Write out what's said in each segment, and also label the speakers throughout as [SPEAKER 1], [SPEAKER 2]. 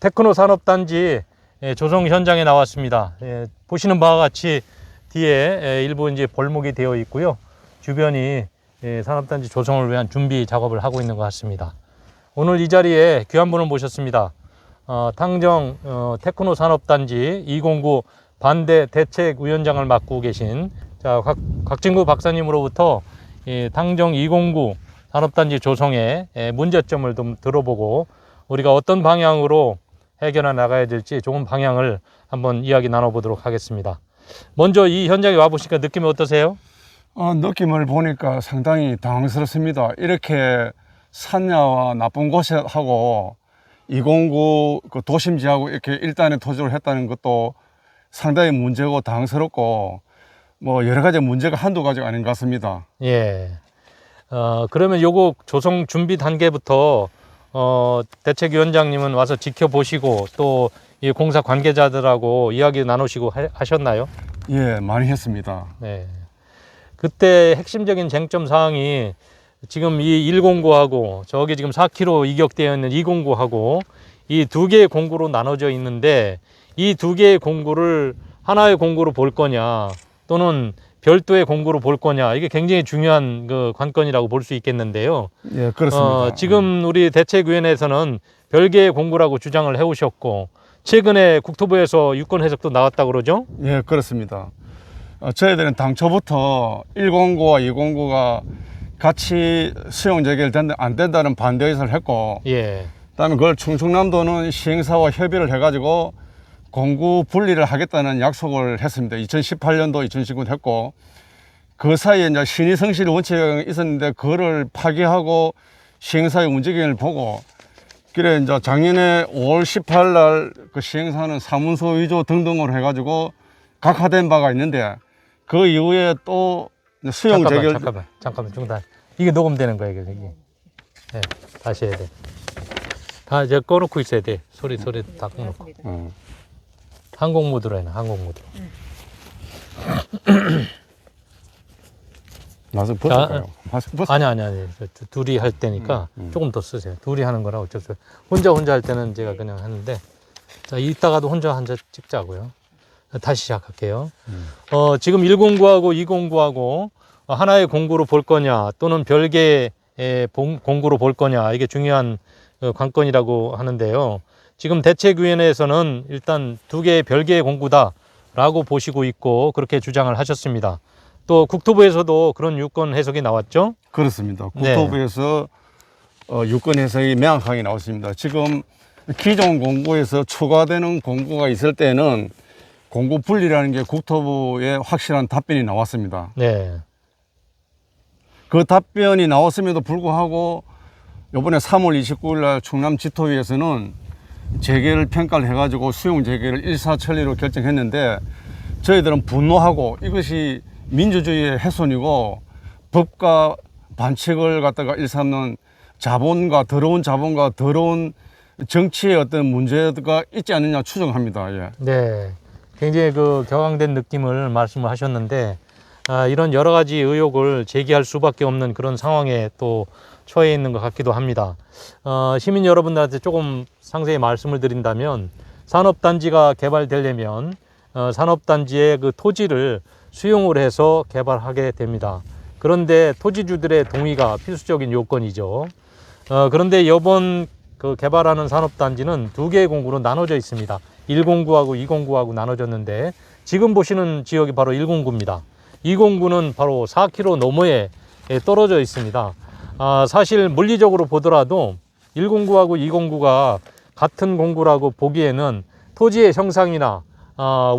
[SPEAKER 1] 테크노 산업단지 조성 현장에 나왔습니다. 보시는 바와 같이 뒤에 일부 이제 벌목이 되어 있고요. 주변이 산업단지 조성을 위한 준비 작업을 하고 있는 것 같습니다. 오늘 이 자리에 귀한 분을 모셨습니다. 탕정 테크노 산업단지 209 반대 대책위원장을 맡고 계신 곽진구 박사님으로부터 탕정 209 산업단지 조성의 문제점을 좀 들어보고 우리가 어떤 방향으로 해결해 나가야 될지 좋은 방향을 한번 이야기 나눠보도록 하겠습니다. 먼저 이 현장에 와보시니까 느낌이 어떠세요?
[SPEAKER 2] 느낌을 보니까 상당히 당황스럽습니다. 이렇게 산야와 나쁜 곳하고 209 그 도심지하고 이렇게 일단에 토지를 했다는 것도 상당히 문제고 당황스럽고 뭐 여러 가지 문제가 한두 가지가 아닌 것 같습니다.
[SPEAKER 1] 예. 그러면 요거 조성 준비 단계부터 대책위원장님은 와서 지켜보시고 또 이 공사 관계자들하고 이야기 나누시고 하셨나요?
[SPEAKER 2] 예, 많이 했습니다.
[SPEAKER 1] 네. 그때 핵심적인 쟁점 사항이 지금 이 109하고 저기 지금 4km 이격되어 있는 209하고 이 두 개의 공구로 나눠져 있는데 이 두 개의 공구를 하나의 공구로 볼 거냐 또는 별도의 공구로 볼 거냐, 이게 굉장히 중요한 그 관건이라고 볼 수 있겠는데요.
[SPEAKER 2] 예, 그렇습니다.
[SPEAKER 1] 지금 우리 대책위원회에서는 별개의 공구라고 주장을 해오셨고 최근에 국토부에서 유권 해석도 나왔다고 그러죠?
[SPEAKER 2] 예, 그렇습니다. 저희들은 당초부터 109와 209가 같이 수용 재개를 안 된다는 반대 의사를 했고,
[SPEAKER 1] 예.
[SPEAKER 2] 그다음에 그걸 충청남도는 시행사와 협의를 해가지고 공구 분리를 하겠다는 약속을 했습니다. 2018년도, 2019년 했고, 그 사이에 이제 신의 성실 원칙이 있었는데 그거를 파기하고 시행사의 움직임을 보고, 그래 이제 작년에 5월 18일 날 그 시행사는 사문서 위조 등등으로 해가지고 각하된 바가 있는데 그 이후에 또 수용 재결.
[SPEAKER 1] 잠깐만 중단. 이게 녹음되는 거야 이게. 네, 다시 해야 돼. 다 이제 꺼놓고 있어야 돼. 소리 다 꺼놓고. 항공 모드로 해놔. 항공 모드.
[SPEAKER 2] 나서 벗을까요?
[SPEAKER 1] 아니. 둘이 할 때니까 조금 더 쓰세요. 둘이 하는 거라 어쩔 수 없어요. 혼자 할 때는 제가 그냥 하는데, 자, 이따가도 혼자 찍자고요. 다시 시작할게요. 지금 109하고 209하고 하나의 공구로 볼 거냐 또는 별개의 공구로 볼 거냐, 이게 중요한 관건이라고 하는데요. 지금 대책위원회에서는 일단 두 개의 별개의 공구다라고 보시고 있고 그렇게 주장을 하셨습니다. 또 국토부에서도 그런 유권 해석이 나왔죠?
[SPEAKER 2] 그렇습니다. 국토부에서 유권 해석이 명확하게 나왔습니다. 지금 기존 공구에서 추가되는 공구가 있을 때는 공구 분리라는 게 국토부에 확실한 답변이 나왔습니다.
[SPEAKER 1] 네.
[SPEAKER 2] 그 답변이 나왔음에도 불구하고 이번에 3월 29일 날 충남지토위에서는 재개를 평가를 해가지고 수용 재개를 일사천리로 결정했는데 저희들은 분노하고 이것이 민주주의의 훼손이고 법과 반칙을 갖다가 일삼는 더러운 자본과 더러운 정치의 어떤 문제가 있지 않느냐 추정합니다. 예.
[SPEAKER 1] 네. 굉장히 그 격앙된 느낌을 말씀을 하셨는데, 이런 여러 가지 의혹을 제기할 수밖에 없는 그런 상황에 또 처해 있는 것 같기도 합니다. 시민 여러분들한테 조금 상세히 말씀을 드린다면, 산업단지가 개발되려면 산업단지의 그 토지를 수용을 해서 개발하게 됩니다. 그런데 토지주들의 동의가 필수적인 요건이죠. 그런데 이번 그 개발하는 산업단지는 두 개의 공구로 나눠져 있습니다. 109하고 209하고 나눠졌는데 지금 보시는 지역이 바로 109입니다. 209는 바로 4km 너머에 떨어져 있습니다. 사실 물리적으로 보더라도 109하고 209가 같은 공구라고 보기에는 토지의 형상이나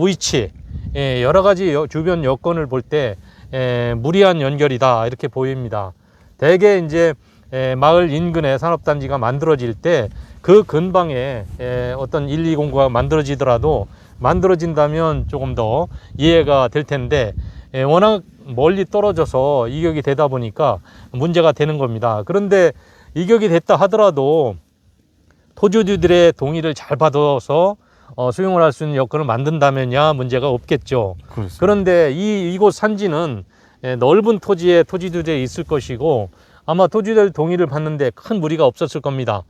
[SPEAKER 1] 위치, 여러 가지 주변 여건을 볼 때 무리한 연결이다 이렇게 보입니다. 대개 이제 마을 인근에 산업단지가 만들어질 때 그 근방에 어떤 1,209가 만들어진다면 조금 더 이해가 될 텐데 워낙 멀리 떨어져서 이격이 되다 보니까 문제가 되는 겁니다. 그런데 이격이 됐다 하더라도 토지주들의 동의를 잘 받아서 수용을 할 수 있는 여건을 만든다면야 문제가 없겠죠.
[SPEAKER 2] 그렇습니다.
[SPEAKER 1] 그런데 이곳 산지는 넓은 토지에 토지주들이 있을 것이고 아마 토지주들 동의를 받는데 큰 무리가 없었을 겁니다.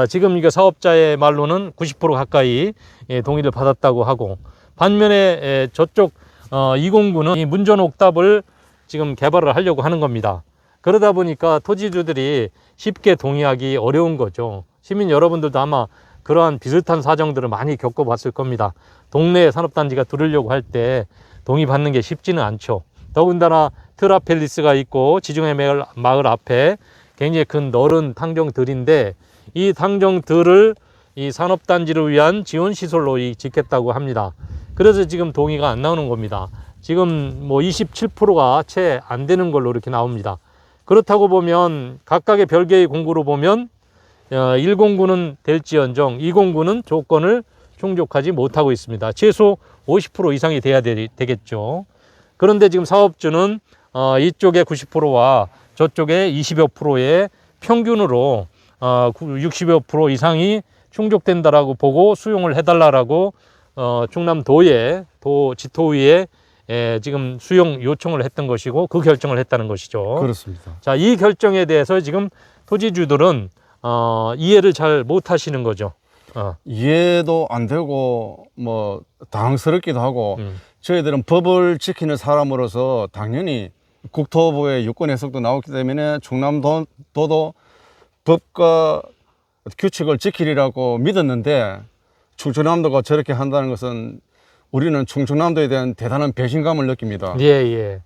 [SPEAKER 1] 지금 이게 사업자의 말로는 90% 가까이 동의를 받았다고 하고, 반면에 저쪽 209는 이 문전 옥탑을 지금 개발을 하려고 하는 겁니다. 그러다 보니까 토지주들이 쉽게 동의하기 어려운 거죠. 시민 여러분들도 아마 그러한 비슷한 사정들을 많이 겪어봤을 겁니다. 동네에 산업단지가 들으려고 할 때 동의받는 게 쉽지는 않죠. 더군다나 트라펠리스가 있고 지중해 마을 앞에 굉장히 큰 넓은 탕정들인데, 이 탕정들을 이 산업단지를 위한 지원시설로 짓겠다고 합니다. 그래서 지금 동의가 안 나오는 겁니다. 지금 뭐 27%가 채 안 되는 걸로 이렇게 나옵니다. 그렇다고 보면 각각의 별개의 공구로 보면 109는 될지언정 209는 조건을 충족하지 못하고 있습니다. 최소 50% 이상이 돼야 되겠죠. 그런데 지금 사업주는 이쪽에 90%와 저쪽에 20여 프로의 평균으로 60여 프로 이상이 충족된다라고 보고 수용을 해달라라고 충남도의 지토위에 지금 수용 요청을 했던 것이고, 그 결정을 했다는 것이죠.
[SPEAKER 2] 그렇습니다.
[SPEAKER 1] 자, 이 결정에 대해서 지금 토지주들은 이해를 잘 못하시는 거죠.
[SPEAKER 2] 이해도 안 되고 뭐 당황스럽기도 하고, 저희들은 법을 지키는 사람으로서 당연히 국토부의 유권 해석도 나왔기 때문에 충남도도 법과 규칙을 지키리라고 믿었는데, 충청남도가 저렇게 한다는 것은 우리는 충청남도에 대한 대단한 배신감을 느낍니다.
[SPEAKER 1] 예.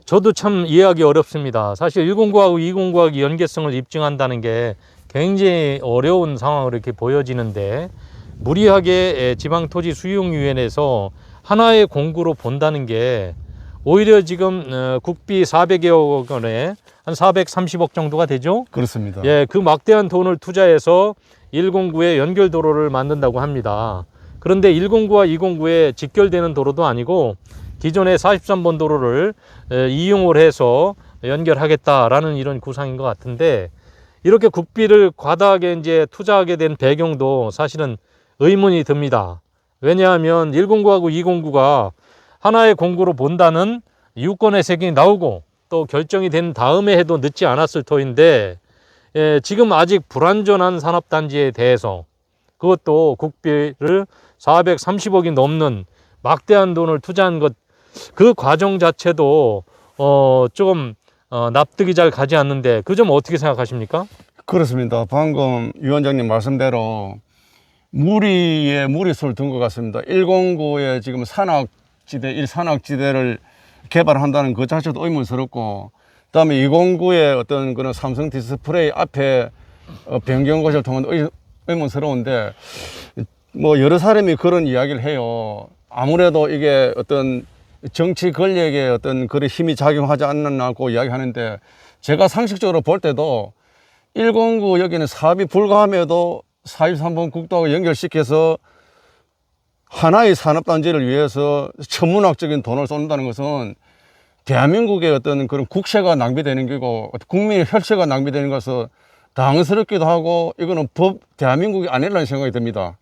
[SPEAKER 1] 저도 참 이해하기 어렵습니다. 사실 109하고 209하고 연계성을 입증한다는 게 굉장히 어려운 상황으로 이렇게 보여지는데, 무리하게 지방토지수용위원회에서 하나의 공구로 본다는 게 오히려 지금 국비 400여 원에 한 430억 정도가 되죠.
[SPEAKER 2] 그렇습니다.
[SPEAKER 1] 예, 그 막대한 돈을 투자해서 109에 연결 도로를 만든다고 합니다. 그런데 109와 209에 직결되는 도로도 아니고 기존의 43번 도로를 이용을 해서 연결하겠다라는 이런 구상인 것 같은데, 이렇게 국비를 과다하게 이제 투자하게 된 배경도 사실은 의문이 듭니다. 왜냐하면 109하고 209가 하나의 공구로 본다는 유권 해석이 나오고 또 결정이 된 다음에 해도 늦지 않았을 터인데, 지금 아직 불완전한 산업단지에 대해서, 그것도 국비를 430억이 넘는 막대한 돈을 투자한 것, 그 과정 자체도 조금 납득이 잘 가지 않는데, 그 점 어떻게 생각하십니까?
[SPEAKER 2] 그렇습니다. 방금 위원장님 말씀대로 무리에 무리수를 둔 것 같습니다. 109에 지금 산악지대, 1산악지대를 개발한다는 그 자체도 의문스럽고, 그다음에 209의 어떤 그런 삼성 디스플레이 앞에 변경 것을 통한 의문스러운데, 뭐 여러 사람이 그런 이야기를 해요. 아무래도 이게 어떤 정치 권력의 어떤 그런 힘이 작용하지 않았나고 이야기하는데, 제가 상식적으로 볼 때도 109 여기는 사업이 불가함에도 43번 국도하고 연결시켜서 하나의 산업단지를 위해서 천문학적인 돈을 쏜다는 것은 대한민국의 어떤 그런 국세가 낭비되는 거고 국민의 혈세가 낭비되는 것은 당황스럽기도 하고, 이거는 대한민국이 아니라는 생각이 듭니다.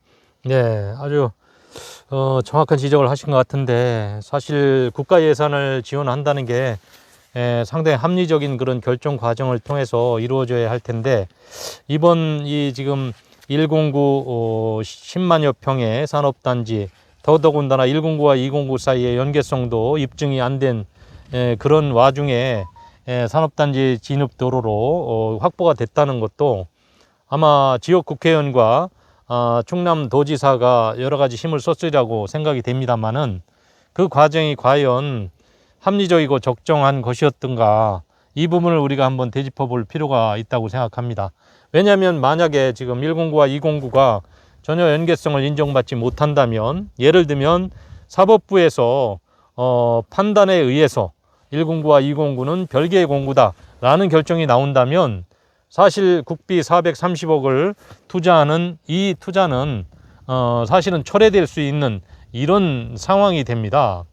[SPEAKER 1] 네, 아주 정확한 지적을 하신 것 같은데, 사실 국가 예산을 지원한다는 게 상당히 합리적인 그런 결정 과정을 통해서 이루어져야 할 텐데, 이번 이 지금 109 10만여 평의 산업단지, 더더군다나 109와 209 사이의 연계성도 입증이 안 된 그런 와중에 산업단지 진입도로로 확보가 됐다는 것도 아마 지역 국회의원과 충남도지사가 여러 가지 힘을 썼으리라고 생각이 됩니다만은, 그 과정이 과연 합리적이고 적정한 것이었던가, 이 부분을 우리가 한번 되짚어 볼 필요가 있다고 생각합니다. 왜냐하면 만약에 지금 109와 209가 전혀 연계성을 인정받지 못한다면, 예를 들면 사법부에서 판단에 의해서 109와 209는 별개의 공구다라는 결정이 나온다면, 사실 국비 430억을 투자하는 이 투자는 사실은 철회될 수 있는 이런 상황이 됩니다.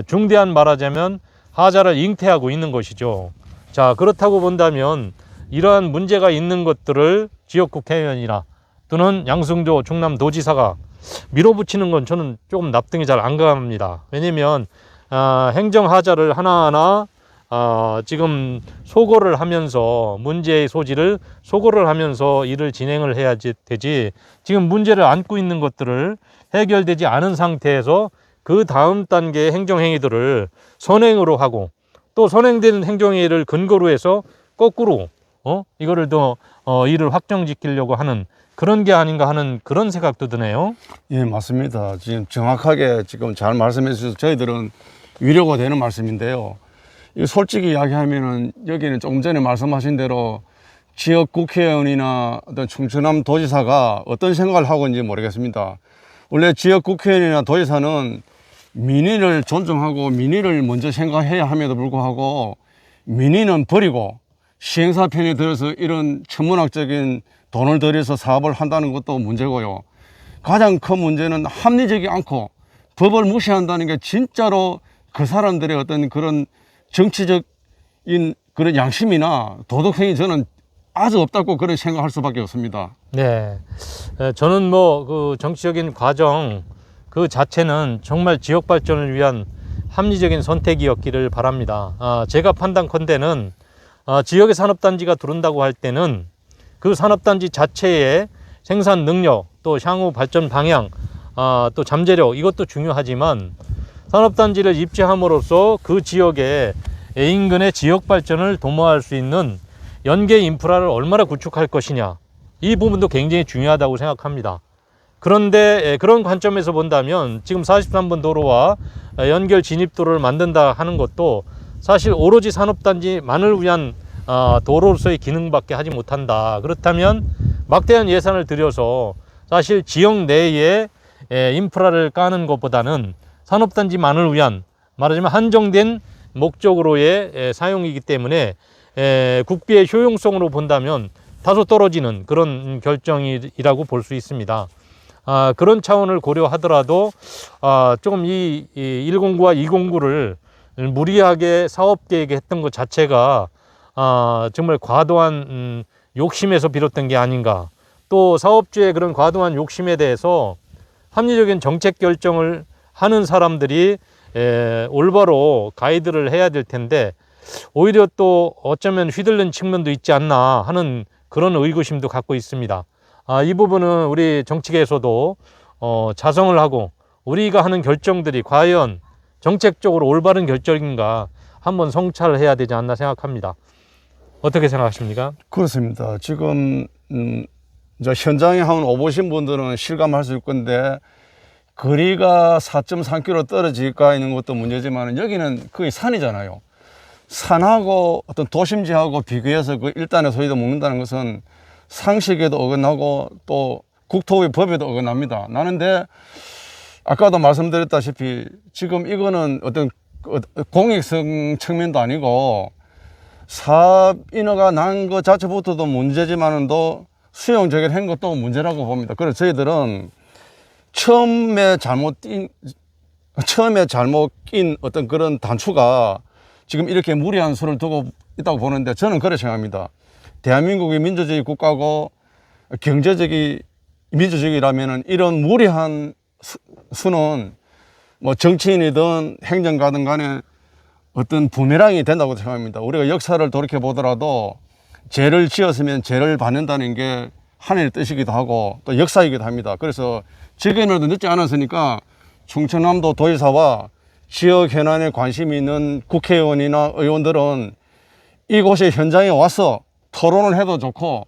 [SPEAKER 1] 중대한 말하자면 하자를 잉태하고 있는 것이죠. 자, 그렇다고 본다면 이러한 문제가 있는 것들을 지역국회의원이나 또는 양승조 충남도지사가 밀어붙이는 건 저는 조금 납득이 잘 안 갑니다. 왜냐면 행정하자를 하나하나 지금 소거를 하면서 문제의 소지를 소거를 하면서 일을 진행을 해야 되지, 지금 문제를 안고 있는 것들을 해결되지 않은 상태에서 그 다음 단계의 행정행위들을 선행으로 하고, 또 선행된 행정행위를 근거로 해서 거꾸로 이거를 더 일을 확정지키려고 하는 그런 게 아닌가 하는 그런 생각도 드네요.
[SPEAKER 2] 예, 맞습니다. 지금 정확하게 지금 잘 말씀해 주셔서 저희들은 위로가 되는 말씀인데요. 이 솔직히 이야기하면은 여기는 조금 전에 말씀하신 대로 지역 국회의원이나 어떤 충청남 도지사가 어떤 생각을 하고 있는지 모르겠습니다. 원래 지역 국회의원이나 도지사는 민의를 존중하고 민의를 먼저 생각해야 함에도 불구하고 민의는 버리고 시행사 편에 들어서 이런 천문학적인 돈을 들여서 사업을 한다는 것도 문제고요. 가장 큰 문제는 합리적이 않고 법을 무시한다는 게 진짜로 그 사람들의 어떤 그런 정치적인 그런 양심이나 도덕성이 저는 아주 없다고 그런 생각할 수밖에 없습니다.
[SPEAKER 1] 네, 저는 뭐 그 정치적인 과정 그 자체는 정말 지역 발전을 위한 합리적인 선택이었기를 바랍니다. 제가 판단컨대는 지역의 산업단지가 들어온다고 할 때는 그 산업단지 자체의 생산 능력, 또 향후 발전 방향, 또 잠재력, 이것도 중요하지만 산업단지를 입지함으로써 그 지역의 인근의 지역 발전을 도모할 수 있는 연계 인프라를 얼마나 구축할 것이냐, 이 부분도 굉장히 중요하다고 생각합니다. 그런데 그런 관점에서 본다면 지금 43번 도로와 연결 진입도로를 만든다 하는 것도 사실 오로지 산업단지만을 위한 도로로서의 기능밖에 하지 못한다. 그렇다면 막대한 예산을 들여서 사실 지역 내에 인프라를 까는 것보다는 산업단지만을 위한, 말하자면 한정된 목적으로의 사용이기 때문에 국비의 효용성으로 본다면 다소 떨어지는 그런 결정이라고 볼 수 있습니다. 그런 차원을 고려하더라도 조금 이 109와 209를 무리하게 사업 계획했던 것 자체가 정말 과도한 욕심에서 비롯된 게 아닌가. 또 사업주의 그런 과도한 욕심에 대해서 합리적인 정책 결정을 하는 사람들이 올바로 가이드를 해야 될 텐데 오히려 또 어쩌면 휘둘른 측면도 있지 않나 하는 그런 의구심도 갖고 있습니다. 이 부분은 우리 정치계에서도 자성을 하고 우리가 하는 결정들이 과연 정책적으로 올바른 결정인가 한번 성찰해야 되지 않나 생각합니다. 어떻게 생각하십니까?
[SPEAKER 2] 그렇습니다. 지금 이제 현장에 한번 오보신 분들은 실감할 수 있을 건데 거리가 4.3km 떨어질까 있는 것도 문제지만 여기는 거의 산이잖아요. 산하고 어떤 도심지하고 비교해서 그 일단의 소리도 먹는다는 것은 상식에도 어긋나고 또 국토의 법에도 어긋납니다. 나는데 아까도 말씀드렸다시피 지금 이거는 어떤 공익성 측면도 아니고 사업 인허가 난 것 자체부터도 문제지만도 수용적인 한 것도 문제라고 봅니다. 그래서 저희들은 처음에 잘못 낀 어떤 그런 단추가 지금 이렇게 무리한 수를 두고 있다고 보는데 저는 그렇게 생각합니다. 대한민국이 민주주의 국가고 경제적이 민주주의라면은 이런 무리한 수는 뭐 정치인이든 행정가든 간에 어떤 부메랑이 된다고 생각합니다. 우리가 역사를 돌이켜 보더라도 죄를 지었으면 죄를 받는다는 게 하나님의 뜻이기도 하고 또 역사이기도 합니다. 그래서 지금이라도 늦지 않았으니까 충청남도 도지사와 지역 현안에 관심이 있는 국회의원이나 의원들은 이곳에 현장에 와서 토론을 해도 좋고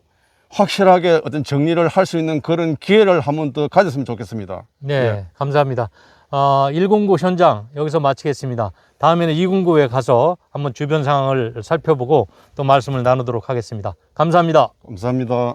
[SPEAKER 2] 확실하게 어떤 정리를 할 수 있는 그런 기회를 한번 더 가졌으면 좋겠습니다.
[SPEAKER 1] 네, 감사합니다. 109 현장 여기서 마치겠습니다. 다음에는 209에 가서 한번 주변 상황을 살펴보고 또 말씀을 나누도록 하겠습니다. 감사합니다.
[SPEAKER 2] 감사합니다.